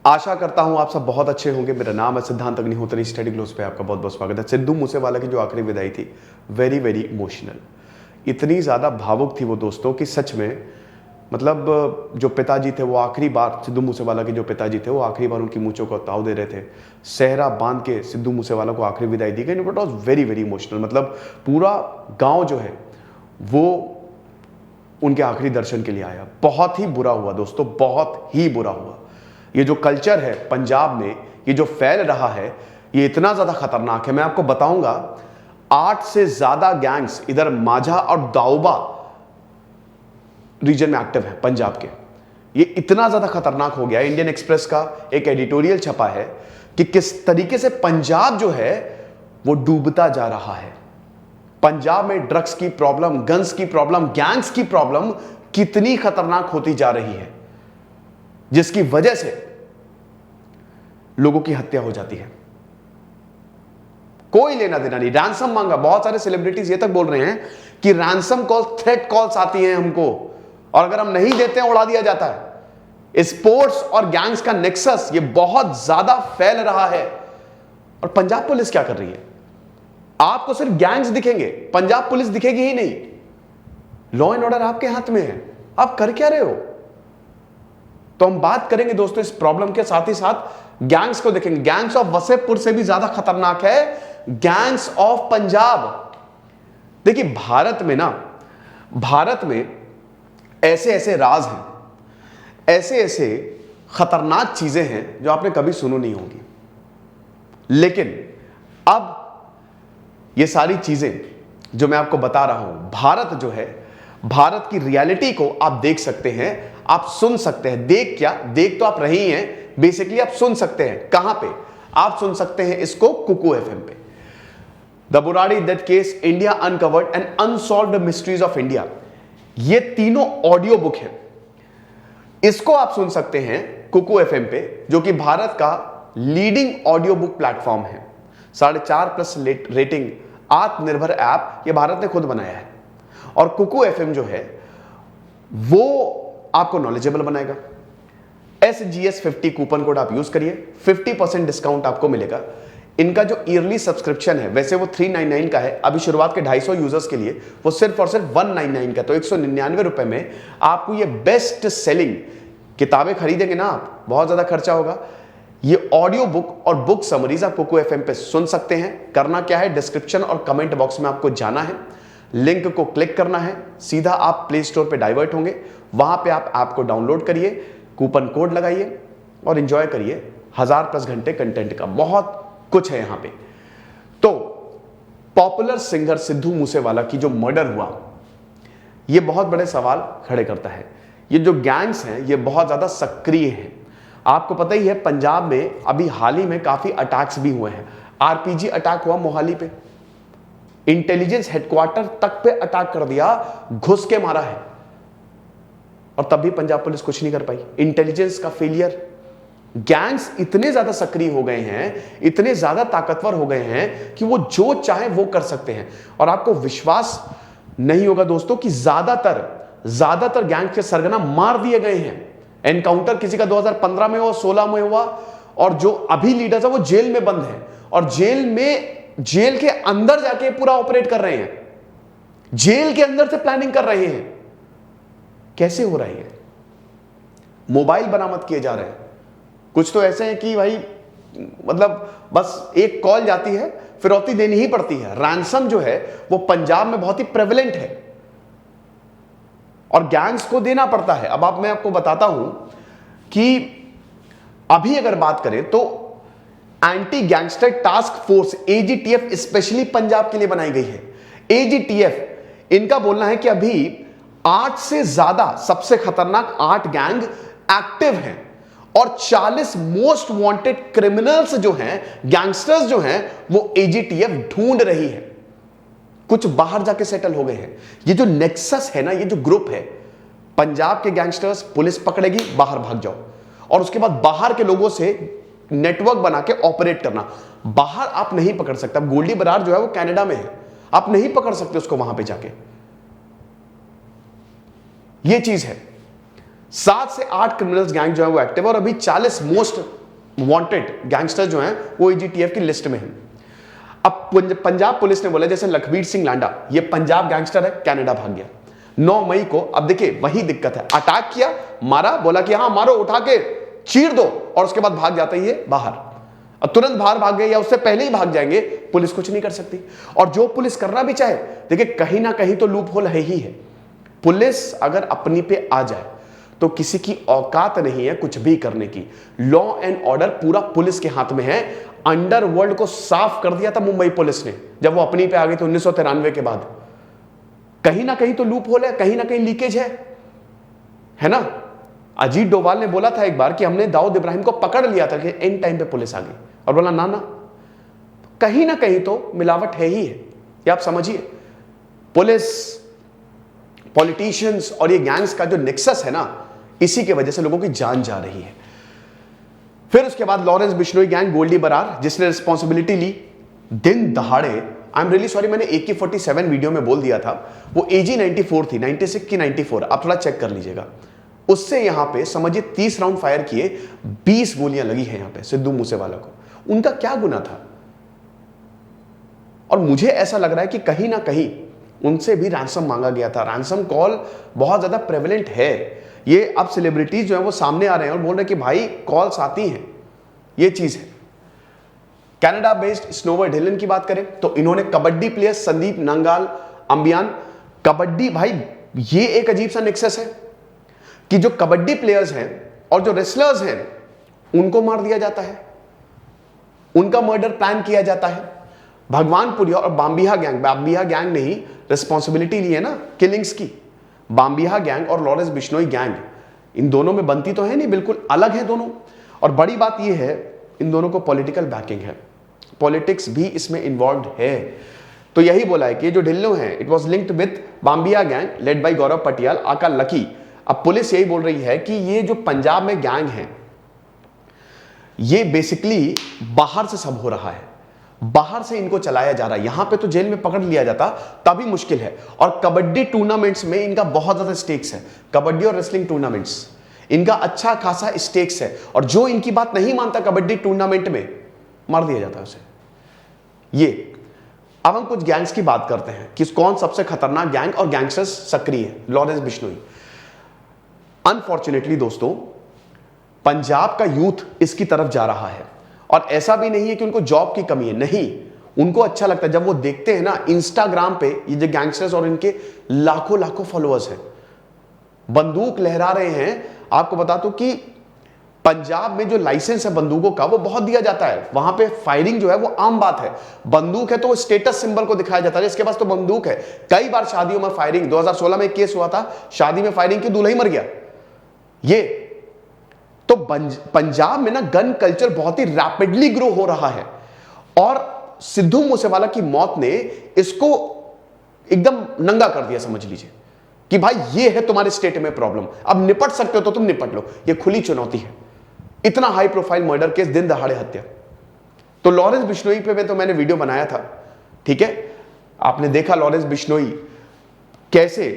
आशा करता हूं आप सब बहुत अच्छे होंगे। मेरा नाम है सिद्धांत अग्निहोत्री। स्टडी ग्लोस पे आपका बहुत बहुत स्वागत है। सिद्धू मूसेवाला की जो आखिरी विदाई थी, वेरी वेरी इमोशनल। इतनी ज़्यादा भावुक थी वो दोस्तों कि सच में मतलब जो पिताजी थे वो आखिरी बार, सिद्धू मूसेवाला के जो पिताजी थे वो आखिरी बार उनकी मूंछों को ताव दे रहे थे। सेहरा बांध के सिद्धू मूसेवाला को आखिरी विदाई दी गई। It was very very emotional. मतलब पूरा गाँव जो है वो उनके आखिरी दर्शन के लिए आया। बहुत ही बुरा हुआ दोस्तों, बहुत ही बुरा हुआ। ये जो कल्चर है पंजाब में, ये जो फैल रहा है, ये इतना ज्यादा खतरनाक है। मैं आपको बताऊंगा 8 से ज्यादा गैंग्स इधर माझा और दाऊबा रीजन में एक्टिव है पंजाब के। ये इतना ज्यादा खतरनाक हो गया। इंडियन एक्सप्रेस का एक एडिटोरियल छपा है कि किस तरीके से पंजाब जो है वो डूबता जा रहा है। पंजाब में ड्रग्स की प्रॉब्लम, गन्स की प्रॉब्लम, गैंग्स की प्रॉब्लम कितनी खतरनाक होती जा रही है, जिसकी वजह से लोगों की हत्या हो जाती है। कोई लेना देना नहीं। रैंसम मांगा, बहुत सारे सेलिब्रिटीज ये तक बोल रहे हैं कि रैंसम कॉल, थ्रेट कॉल्स आती हैं हमको, और अगर हम नहीं देते हैं उड़ा दिया जाता है। स्पोर्ट्स और गैंग्स का नेक्सस ये बहुत ज्यादा फैल रहा है। और पंजाब पुलिस क्या कर रही है? आपको सिर्फ गैंग्स दिखेंगे, पंजाब पुलिस दिखेगी ही नहीं। लॉ एंड ऑर्डर आपके हाथ में है, आप कर क्या रहे हो? तो हम बात करेंगे दोस्तों इस प्रॉब्लम के, साथ ही साथ गैंग्स को देखेंगे। गैंग्स ऑफ वसेपुर से भी ज्यादा खतरनाक है गैंग्स ऑफ पंजाब। देखिए भारत में ऐसे ऐसे राज हैं, ऐसे ऐसे खतरनाक चीजें हैं जो आपने कभी सुनी नहीं होंगी। लेकिन अब ये सारी चीजें जो मैं आपको बता रहा हूं, भारत जो है, भारत की रियलिटी को आप देख सकते हैं, आप सुन सकते हैं। देख तो आप रही हैं, बेसिकली आप सुन सकते हैं। कहां पे आप सुन सकते हैं इसको? कुकू एफएम पे। The Burari death case, India uncovered and unsolved mysteries of India, ये तीनों ऑडियो बुक है। इसको आप सुन सकते हैं कुकू एफएम पे, जो कि भारत का लीडिंग ऑडियो बुक प्लेटफॉर्म है। 4.5+ रेटिंग आत्मनिर्भर ऐप ये भारत ने खुद बनाया है। और कुकू एफएम जो है वो आपको नॉलेजेबल बनाएगा। SGS50 कूपन कोड आप यूज करिए, 50% डिस्काउंट आपको मिलेगा। इनका जो ईयरली सब्सक्रिप्शन है, वैसे वो 399 का है, अभी शुरुआत के 250 यूजर्स के लिए वो सिर्फ और सिर्फ 199 का। तो 199 रुपए में आपको ये बेस्ट सेलिंग किताबें खरीदेंगे ना आप, बहुत ज्यादा खर्चा होगा। ये ऑडियो बुक और बुक समरीज आप कुकू एफएम पे सुन सकते हैं। करना क्या है? डिस्क्रिप्शन और कमेंट बॉक्स में आपको जाना है, लिंक को क्लिक करना है, सीधा आप प्ले स्टोर पे डाइवर्ट होंगे। वहां पे आप ऐप को डाउनलोड करिए, कूपन कोड लगाइए और एंजॉय करिए 1000+ घंटे कंटेंट का। बहुत कुछ है यहां पे। तो पॉपुलर सिंगर सिद्धू मूसेवाला की जो मर्डर हुआ, ये बहुत बड़े सवाल खड़े करता है। ये जो गैंग्स हैं ये बहुत ज्यादा सक्रिय हैं। आपको पता ही है पंजाब में अभी हाल ही में काफी अटैक्स भी हुए हैं। आरपीजी अटैक हुआ मोहाली पे, इंटेलिजेंस हेडक्वार्टर तक पे अटैक कर दिया, घुस के मारा है, और तब भी पंजाब पुलिस कुछ नहीं कर पाई। इंटेलिजेंस का फेलियर। गैंग्स इतने ज्यादा सक्रिय हो गए हैं, इतने ज्यादा ताकतवर हो गए हैं कि वो जो चाहे वो कर सकते हैं। और आपको विश्वास नहीं होगा दोस्तों कि ज्यादातर गैंग के सरगना मार दिए गए हैं। एनकाउंटर किसी का 2015 में हुआ, 16 में हुआ, और जो अभी लीडर्स है वो जेल में बंद है, और जेल के अंदर जाके पूरा ऑपरेट कर रहे हैं, जेल के अंदर से प्लानिंग कर रहे हैं। कैसे हो रही है? मोबाइल बरामद किए जा रहे हैं। कुछ तो ऐसे हैं कि भाई मतलब बस एक कॉल जाती है, फिरौती देनी ही पड़ती है। रैंसम जो है वो पंजाब में बहुत ही प्रेवलेंट है और गैंग्स को देना पड़ता है। अब मैं आपको बताता हूं कि अभी अगर बात करें तो anti gangster task force AGTF specially Punjab के लिए बनाई गई है। AGTF, इनका बोलना है कि अभी 8 से ज्यादा सबसे खतरनाक 8 गैंग एक्टिव हैं, और 40 मोस्ट वांटेड क्रिमिनल्स जो हैं, गैंगस्टर्स जो हैं, वो AGTF ढूंढ रही है। कुछ बाहर जाके सेटल हो गए हैं। ये जो नेक्सस है ना, ये जो ग्रुप है, पंजाब के गैंगस्टर्स पुलिस पकड़ेगी, बाहर भाग जाओ, और उसके बाद बाहर के लोगों से नेटवर्क बना के ऑपरेट करना। बाहर आप नहीं पकड़ सकते। अब गोल्डी बरार जो है वो कनाडा में है, आप नहीं पकड़ सकते उसको वहां पे जाके। ये चीज है। 7 से 8 क्रिमिनल्स गैंग जो है वो एक्टिव है और अभी 40 मोस्ट वांटेड गैंगस्टर जो हैं वो एजीटीएफ की लिस्ट में हैं। अब पंजाब पुलिस ने बोला जैसे लखबीर सिंह लांडा, ये पंजाब गैंगस्टर है, कनाडा भाग गया 9 मई को। अब देखिए वही दिक्कत है, अटैक किया, मारा, बोला कि हाँ मारो, उठा के चीर दो, और उसके बाद भाग जाता ही है बाहर। अब तुरंत बाहर भाग गए या उससे पहले ही भाग जाएंगे, पुलिस कुछ नहीं कर सकती। और जो पुलिस करना भी चाहे, देखिए कहीं ना कहीं तो लूप होल है ही है। पुलिस अगर अपनी पे आ जाए तो किसी की औकात नहीं है कुछ भी करने की। लॉ एंड ऑर्डर पूरा पुलिस के हाथ में है। अंडरवर्ल्ड को साफ कर दिया था मुंबई पुलिस ने जब वो अपनी पे आ गई थी 1993 के बाद। कहीं ना कहीं तो लूप होल है, कहीं ना कहीं लीकेज है ना। अजीत डोभाल ने बोला था एक बार कि हमने दाऊद इब्राहिम को पकड़ लिया था कि एंड टाइम पे पुलिस आ गई, और बोला ना कहीं ना कहीं तो मिलावट है ही है। ये आप समझिए, पुलिस, पॉलिटिशियंस और ये गैंग्स का जो नेक्सस है ना, इसी की वजह से लोगों की जान जा रही है। फिर उसके बाद लॉरेंस बिश्नोई गैंग, गोल्डी बरार जिसने रिस्पॉन्सिबिलिटी ली दिन दहाड़े। आई एम रियली सॉरी, मैंने AK-47 वीडियो में बोल दिया था, वो AG-94 थी, 96 की 94, आप थोड़ा चेक कर लीजिएगा। उससे यहां पे समझिए 30 राउंड फायर किए, 20 गोलियां लगी हैं यहां पे सिद्धू मूसेवाला को। उनका क्या गुनाह था? और मुझे ऐसा लग रहा है कि कहीं ना कहीं उनसे भी रैंसम मांगा गया था। रैंसम कॉल बहुत ज्यादा प्रेवलेंट है। ये अब सेलिब्रिटीज जो है वो सामने आ रहे हैं और बोल रहे हैं कि भाई कॉल्स आती हैं, ये चीज है। कनाडा बेस्ड स्नोवर ढिलन की बात करें तो इन्होंने कबड्डी प्लेयर संदीप नंगाल अंबियान, कबड्डी, भाई ये एक अजीब सा नेक्सस है कि जो कबड्डी प्लेयर्स हैं और जो रेसलर्स हैं उनको मार दिया जाता है, उनका मर्डर प्लान किया जाता है। भगवानपुरिया और बाम्बिहा गैंग ने ही रिस्पॉन्सिबिलिटी ली है ना किलिंग्स की। बाम्बिहा गैंग और लॉरेंस बिश्नोई गैंग, इन दोनों में बनती तो है नहीं, बिल्कुल अलग है दोनों। और बड़ी बात यह है इन दोनों को पॉलिटिकल बैकिंग है, पॉलिटिक्स भी इसमें इन्वॉल्व है। तो यही बोला है कि जो ढिल्लो हैं, it was linked with Bambiha gang led by Gaurav Patial aka Lucky. अब पुलिस यही बोल रही है कि ये जो पंजाब में गैंग है ये बेसिकली बाहर से सब हो रहा है, बाहर से इनको चलाया जा रहा है। यहां पे तो जेल में पकड़ लिया जाता तभी मुश्किल है। और कबड्डी टूर्नामेंट्स में इनका बहुत ज्यादा स्टेक्स है, कबड्डी और रेसलिंग टूर्नामेंट्स इनका अच्छा खासा स्टेक्स है। और जो इनकी बात नहीं मानता कबड्डी टूर्नामेंट में, मार दिया जाता है उसे। ये अब हम कुछ गैंग्स की बात करते हैं कि कौन सबसे खतरनाक गैंग और गैंगस्टर्स सक्रिय है। लॉरेंस बिश्नोई, अनफॉर्चुनेटली दोस्तों पंजाब का यूथ इसकी तरफ जा रहा है। और ऐसा भी नहीं है कि उनको जॉब की कमी है, नहीं, उनको अच्छा लगता है जब वो देखते हैं ना इंस्टाग्राम पे ये जो गैंगस्टर्स और इनके लाखों लाखों फॉलोअर्स हैं, बंदूक लहरा रहे हैं। आपको बता दूं कि पंजाब में जो लाइसेंस है बंदूकों का वो बहुत दिया जाता है, वहां पे फायरिंग जो है वो आम बात है। बंदूक है तो स्टेटस सिंबल को दिखाया जाता है, इसके पास तो बंदूक है। कई बार शादियों में फायरिंग, 2016 में एक केस हुआ था, शादी में फायरिंग की, दूल्हा ही मर गया। ये तो पंजाब में ना गन कल्चर बहुत ही रैपिडली ग्रो हो रहा है। और सिद्धू मूसेवाला की मौत ने इसको एकदम नंगा कर दिया, समझ लीजिए कि भाई ये है तुम्हारे स्टेट में प्रॉब्लम, अब निपट सकते हो तो तुम निपट लो। ये खुली चुनौती है, इतना हाई प्रोफाइल मर्डर केस, दिन दहाड़े हत्या। तो लॉरेंस बिश्नोई पे मैंने वीडियो बनाया था, ठीक है, आपने देखा लॉरेंस बिश्नोई कैसे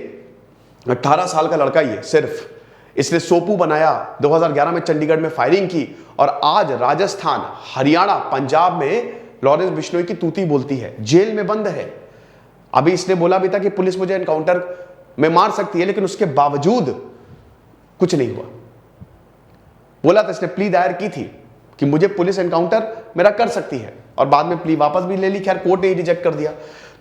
18 साल का लड़का ही है सिर्फ, इसने सोपू बनाया, 2011 में चंडीगढ़ में फायरिंग की, और आज राजस्थान, हरियाणा, पंजाब में लॉरेंस बिश्नोई की तूती बोलती है, जेल में बंद है। अभी इसने बोला भी था कि पुलिस मुझे एनकाउंटर में मार सकती है, लेकिन उसके बावजूद कुछ नहीं हुआ। बोला था, इसने प्ली दायर की थी कि मुझे पुलिस एनकाउंटर मेरा कर सकती है, और बाद में प्ली वापस भी ले ली, खैर कोर्ट ने ही रिजेक्ट कर दिया।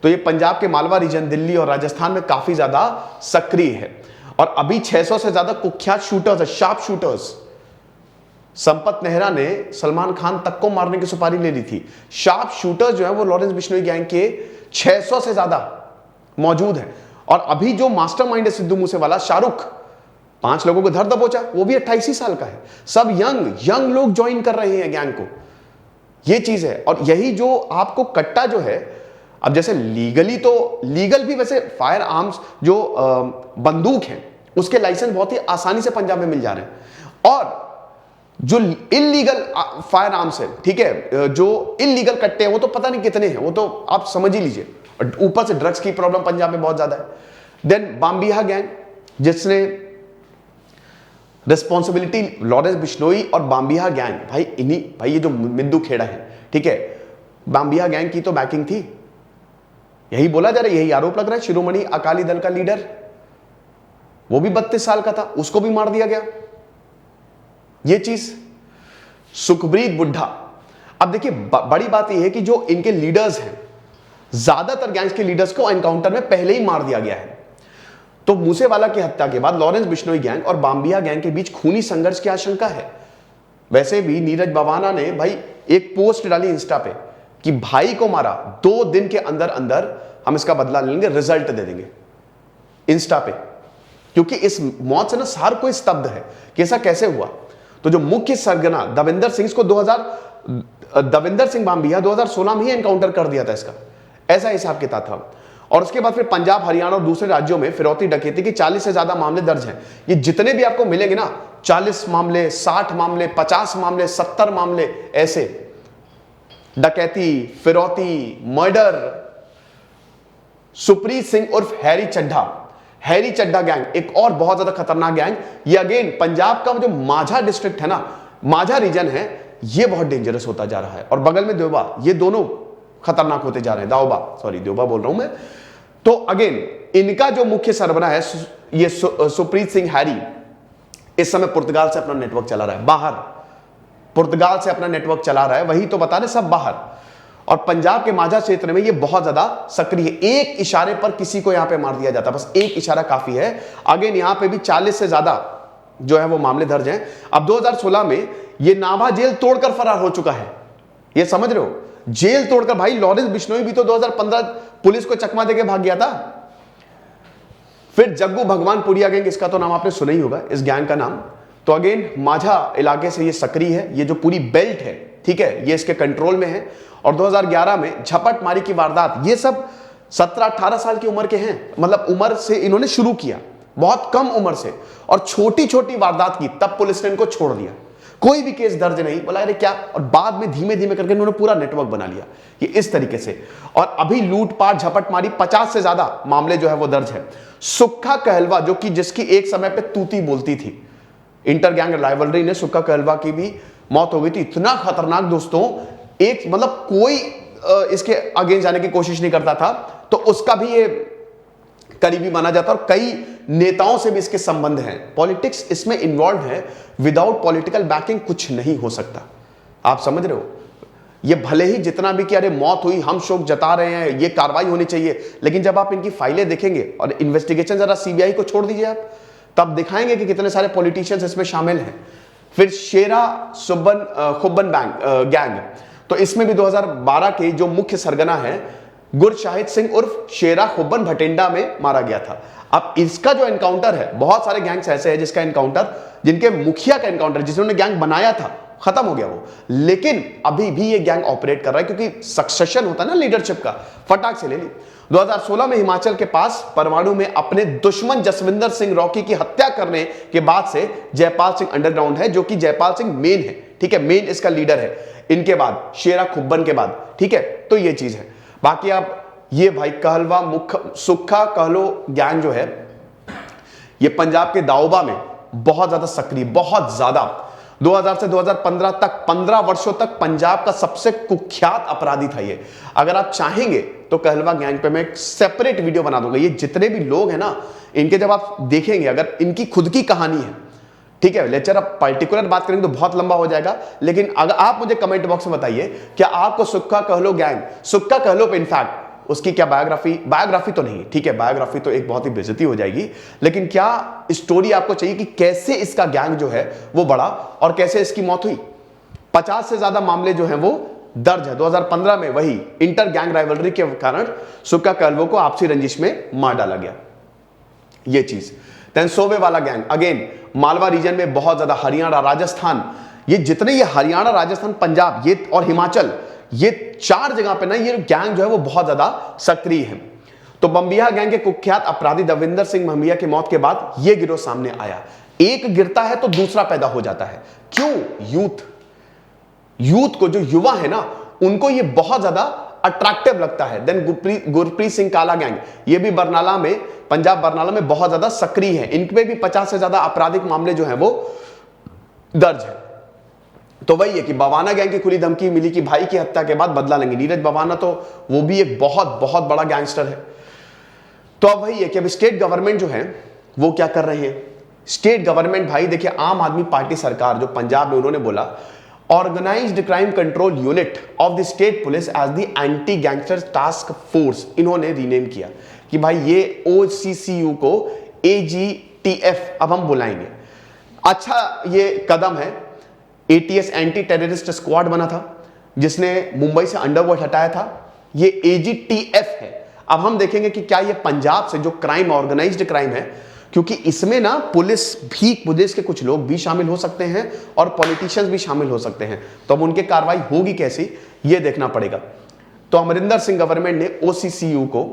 तो ये पंजाब के मालवा रीजन, दिल्ली और राजस्थान में काफी ज्यादा सक्रिय है। और अभी 600 से ज्यादा कुख्यात शूटर्स है, शार्प शूटर्स। संपत नेहरा ने सलमान खान तक को मारने की सुपारी ले ली थी। शार्प शूटर्स जो है वो लॉरेंस बिश्नोई गैंग के 600 से ज्यादा मौजूद है। और अभी जो मास्टरमाइंड है सिद्धू मूसेवाला, शाहरुख, 5 लोगों को धर दबोचा, वो भी 28 साल का है। सब यंग लोग ज्वाइन कर रहे हैं गैंग को, ये चीज है। और यही जो आपको कट्टा जो है, अब जैसे लीगली तो लीगल भी वैसे फायर आर्म्स जो बंदूक है उसके लाइसेंस बहुत ही आसानी से पंजाब में मिल जा रहे हैं। और जो इलीगल फायर आर्म्स है, ठीक है, जो इलीगल कट्टे हैं वो तो पता नहीं कितने हैं, वो तो आप समझ ही लीजिए। ऊपर से ड्रग्स की प्रॉब्लम पंजाब में बहुत ज्यादा है। देन बाम्बिहा गैंग, जिसने रिस्पॉन्सिबिलिटी लॉरेंस बिश्नोई और बाम्बिया गैंग, भाई ये जो मिंदू खेड़ा है, ठीक है, बाम्बिया गैंग की तो बैकिंग थी, यही बोला जा रहा है, यही आरोप लग रहा है। शिरोमणि अकाली दल का लीडर, वो भी 32 साल का था, उसको भी मार दिया गया। ये चीज सुखब्रीत बुड्ढा। अब देखिए बड़ी बात यह है कि जो इनके लीडर्स हैं, ज्यादातर गैंग्स के लीडर्स को एनकाउंटर में पहले ही मार दिया गया है। तो मूसेवाला की हत्या के बाद लॉरेंस बिश्नोई गैंग और बाम्बिया गैंग के बीच खूनी संघर्ष की आशंका है। वैसे भी नीरज बवाना ने भाई एक पोस्ट डाली इंस्टा पे कि भाई को मारा, 2 दिन के अंदर अंदर हम इसका बदला लेंगे, रिजल्ट दे देंगे, इंस्टा पे। क्योंकि इस मौत से ना हर कोई स्तब्ध है कि ऐसा कैसे हुआ। तो जो मुख्य सरगना दविंदर सिंह को दविंदर सिंह बाम्बिया 2016 में ही एनकाउंटर कर दिया था इसका, ऐसा हिसाब किताब था। और उसके बाद फिर पंजाब, हरियाणा और दूसरे राज्यों में फिरौती डकैती के 40 से ज्यादा मामले दर्ज हैं। ये जितने भी आपको मिलेंगे ना, 40 मामले, 60 मामले, 50 मामले, 70 मामले, ऐसे डकैती, फिरौती, मर्डर। सुप्रीत सिंह उर्फ हैरी चड्ढा गैंग एक और बहुत ज्यादा खतरनाक गैंग। ये अगेन पंजाब का जो माझा डिस्ट्रिक्ट है ना, माझा रीजन है, ये बहुत डेंजरस होता जा रहा है। और बगल में देवबा, ये दोनों खतरनाक होते जा रहे हैं। देवबा बोल रहा हूं मैं। तो अगेन इनका जो मुख्य सरबराह है ये सुप्रीत सिंह हैरी, इस समय पुर्तगाल से अपना नेटवर्क चला रहा है, बाहर पुर्तगाल से अपना नेटवर्क चला रहा है, वही तो बता रहे सब बाहर। और पंजाब के माझा क्षेत्र में ये बहुत ज्यादा सक्रिय है। एक इशारे पर किसी को यहां पे मार दिया जाता है, बस एक इशारा काफी है। अगेन यहां पे भी 40 से ज्यादा जो है वो मामले दर्ज हैं। अब 2016 में ये नाभा जेल तोड़कर फरार हो चुका है, ये समझ रहे हो, जेल तोड़कर। भाई लॉरेंस बिश्नोई भी तो 2015 पुलिस को चकमा देके भाग गया था। फिर जग्गू भगवानपुरिया गैंग, इसका तो नाम आपने सुना ही होगा, इस गैंग का नाम। तो अगेन माझा इलाके से ये सक्रिय है, ये जो पूरी बेल्ट है, ठीक है, ये इसके कंट्रोल में है। और 2011 में झपट मारी की वारदात, ये सब 17-18 साल की उम्र के हैं, मतलब उम्र से इन्होंने शुरू किया, बहुत कम उम्र से, और छोटी छोटी वारदात की, तब पुलिस ने इनको छोड़ दिया, कोई भी केस दर्ज नहीं, बोला अरे क्या। और बाद में धीमे धीमे करके इन्होंने पूरा नेटवर्क बना लिया, ये इस तरीके से। और अभी लूटपाट, झपट मारी, 50 से ज्यादा मामले जो है वो दर्ज है। सुक्खा कहलवा, जो कि जिसकी एक समय पे तूती बोलती थी, इंटर गैंग राइवलरी ने सुक्खा कहलवा की भी मौत हो गई थी। इतना खतरनाक दोस्तों, एक मतलब कोई इसके अगेंस्ट जाने की कोशिश नहीं करता था, तो उसका भी ये करीबी माना जाता है। और कई नेताओं से भी इसके संबंध हैं, पॉलिटिक्स इसमें इन्वॉल्व है। विदाउट पॉलिटिकल बैकिंग कुछ नहीं हो सकता, आप समझ रहे हो। ये भले ही जितना भी कि अरे मौत हुई, हम शोक जता रहे हैं, ये कार्रवाई होनी चाहिए, लेकिन जब आप इनकी फाइलें देखेंगे और इन्वेस्टिगेशन जरा सीबीआई को छोड़ दीजिए आप, तब दिखाएंगे कि कितने सारे पॉलिटिशियंस इसमें शामिल हैं। फिर शेरा खुब्बन गैंग, तो इसमें भी 2012 के जो मुख्य सरगना है गुरशाहिद सिंह उर्फ शेरा खुब्बन भटिंडा में मारा गया था। अब इसका जो एनकाउंटर है, बहुत सारे गैंग्स ऐसे हैं जिसका एनकाउंटर, जिनके मुखिया का एनकाउंटर, जिन्होंने गैंग बनाया था, खत्म हो गया वो, लेकिन अभी भी ये गैंग ऑपरेट कर रहा है, क्योंकि सक्सेशन होता है ना लीडरशिप का, फटाक से ले ली। 2016 में हिमाचल के पास परवाणु में अपने दुश्मन जसविंदर सिंह रॉकी की हत्या करने के बाद से जयपाल सिंह अंडरग्राउंड है, जो कि जयपाल सिंह मेन है, ठीक है, मेन इसका लीडर है, इनके बाद शेरा खुब्बन के बाद, ठीक है। तो ये चीज है। बाकी आप ये भाई कहलवा सुक्खा कहलो गैंग जो है, ये पंजाब के दाऊबा में बहुत ज्यादा सक्रिय, बहुत ज्यादा। 2000 से 2015 तक, 15 वर्षों तक पंजाब का सबसे कुख्यात अपराधी था ये। अगर आप चाहेंगे तो कहलवा गैंग पे मैं एक सेपरेट वीडियो बना दूंगा। ये जितने भी लोग हैं ना, इनके जब आप देखेंगे, अगर इनकी खुद की कहानी है, ठीक है, लेक्चर अब पर्टिकुलर बात करेंगे तो बहुत लंबा हो जाएगा, लेकिन अगर आप मुझे कमेंट बॉक्स में बताइए, क्या आपको सुक्खा कहलो गैंग, सुक्खा कहलो पे इनफैक्ट उसकी क्या बायोग्राफी तो नहीं, ठीक है, बायोग्राफी तो एक बहुत ही बेइज्जती हो जाएगी, लेकिन क्या स्टोरी आपको चाहिए कि कैसे इसका गैंग जो है वो बढ़ा और कैसे इसकी मौत हुई। 50 से ज्यादा मामले जो हैं वो दर्ज है। 2015 में वही इंटर गैंग राइवलरी के कारण सुक्खा कहलवो को आपसी रंजिश में मार डाला गया, ये चीज। देन सोवेवाला गैंग, अगेन मालवा रीजन में बहुत ज्यादा, हरियाणा, राजस्थान, ये जितने ये हरियाणा, राजस्थान, पंजाब, ये और हिमाचल, ये 4 जगह पे ना ये गैंग जो है वो बहुत ज्यादा सक्रिय है। तो बम्बिया गैंग के कुख्यात अपराधी दविंदर सिंह बम्बिया की मौत के बाद ये गिरोह सामने आया। एक गिरता है तो दूसरा पैदा हो जाता है। क्यों? यूथ को, जो युवा है ना, उनको ये बहुत ज्यादा अट्रैक्टिव लगता है। देन गुरप्रीत सिंह काला गैंग, ये भी बरनाला में, पंजाब बरनाला में बहुत ज्यादा सक्रिय है। इनपे भी 50 से ज्यादा आपराधिक मामले जो है वो दर्ज है। तो वही है कि बवाना गैंग की खुली धमकी मिली कि भाई की हत्या के बाद बदला लेंगे। नीरज बवाना तो वो भी एक बहुत बहुत बड़ा गैंगस्टर है। तो अब वही है कि अब स्टेट गवर्नमेंट जो है वो क्या कर रहे हैं। स्टेट गवर्नमेंट भाई देखिए, आम आदमी पार्टी सरकार जो पंजाब में, उन्होंने बोला organised crime control unit of the state police as the anti gangster task force, इन्होंने रीनेम किया कि भाई ये OCCU को AGTF अब हम बुलाएंगे। अच्छा ये कदम है। ATS एंटी टेररिस्ट स्क्वाड बना था जिसने मुंबई से अंडरवर्ल्ड हटाया था, ये AGTF है। अब हम देखेंगे कि क्या ये पंजाब से जो क्राइम, ऑर्गेनाइज्ड क्राइम है, क्योंकि इसमें ना पुलिस के कुछ लोग भी शामिल हो सकते हैं और पॉलिटिशियंस भी शामिल हो सकते हैं, तो अब उनके कार्रवाई होगी कैसी ये देखना पड़ेगा। तो अमरिंदर सिंह गवर्नमेंट ने OCCU को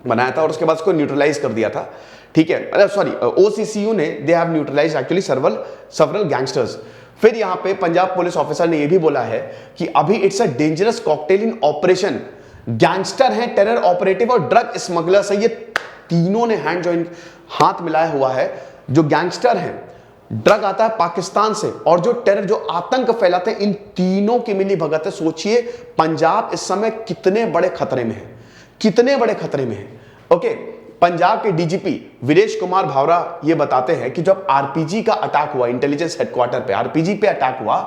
बनाया था और उसके बाद उसको न्यूट्रलाइज कर दिया था, ठीक है। सॉरी, OCCU ने they have neutralised actually several gangsters. फिर यहां पे पंजाब पुलिस ऑफिसर ने यह भी बोला है कि अभी it's a dangerous cocktail in operation. Gangster हैं, टेरर ऑपरेटिव और ड्रग स्मगलर्स है, ये तीनों ने हाथ मिलाया हुआ है। जो गैंगस्टर हैं, ड्रग आता है पाकिस्तान से, और जो टेरर, जो आतंक फैलाते हैं, इन तीनों की मिली भगत है। सोचिए पंजाब इस समय कितने बड़े खतरे में है, कितने बड़े खतरे में है। ओके, पंजाब के DGP वीरेश कुमार भावरा ये बताते हैं कि जब RPG का अटैक हुआ, इंटेलिजेंस हेडक्वार्टर पे RPG पे अटैक हुआ,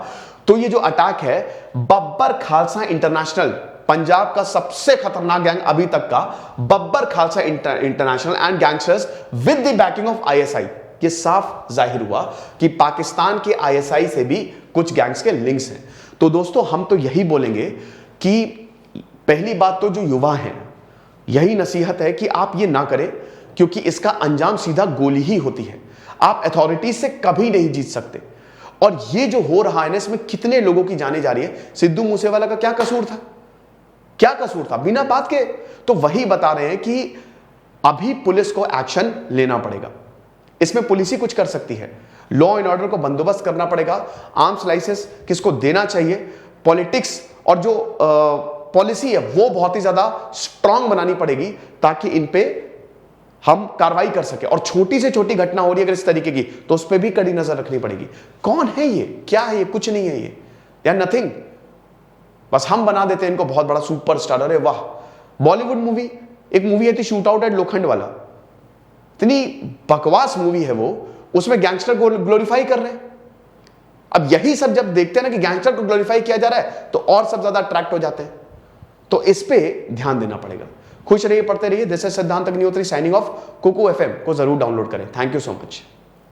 तो ये जो अटैक है बब्बर खालसा इंटरनेशनल, पंजाब का सबसे खतरनाक गैंग अभी तक का, Babbar Khalsa international and gangsters with the banking of ISI, ये साफ जाहिर हुआ कि पाकिस्तान के ISI से भी कुछ गैंग्स के लिंक्स हैं। तो दोस्तों हम तो यही बोलेंगे कि पहली बात तो जो युवा हैं, यही नसीहत है कि आप ये ना करें, क्योंकि इसका अंजाम सीधा गोली ही होती है। आप अथॉरिटीज से कभी नहीं जीत सकते। और ये जो हो रहा है ना, इसमें कितने लोगों की जाने जा रही है। सिद्धू मूसेवाला का क्या कसूर था, क्या कसूर था बिना बात के। तो वही बता रहे हैं कि अभी पुलिस को एक्शन लेना पड़ेगा, इसमें पुलिस ही कुछ कर सकती है। लॉ एंड ऑर्डर को बंदोबस्त करना पड़ेगा, आर्म्स लाइसेंस किसको देना चाहिए, पॉलिटिक्स और जो पॉलिसी है वो बहुत ही ज्यादा स्ट्रांग बनानी पड़ेगी, ताकि इन पे हम कार्रवाई कर सके। और छोटी से छोटी घटना हो रही है अगर इस तरीके की, तो उस पर भी कड़ी नजर रखनी पड़ेगी। कौन है ये, क्या है ये, कुछ नहीं है ये, या नथिंग। बस हम बना देते हैं इनको बहुत बड़ा सुपरस्टार। अरे वाह, बॉलीवुड मूवी, एक मूवी आई थी शूट आउट एट लोखंड वाला, इतनी बकवास मूवी है वो, उसमें गैंगस्टर को ग्लोरीफाई कर रहे हैं। अब यही सब जब देखते हैं ना कि गैंगस्टर को ग्लोरीफाई किया जा रहा है, तो और सब ज्यादा अट्रैक्ट हो जाते हैं। तो इस पे ध्यान देना पड़ेगा। खुश रहिए, पढ़ते रहिए। This is Siddhant Agnihotri signing off. Kuku FM को जरूर डाउनलोड करें। Thank you so much.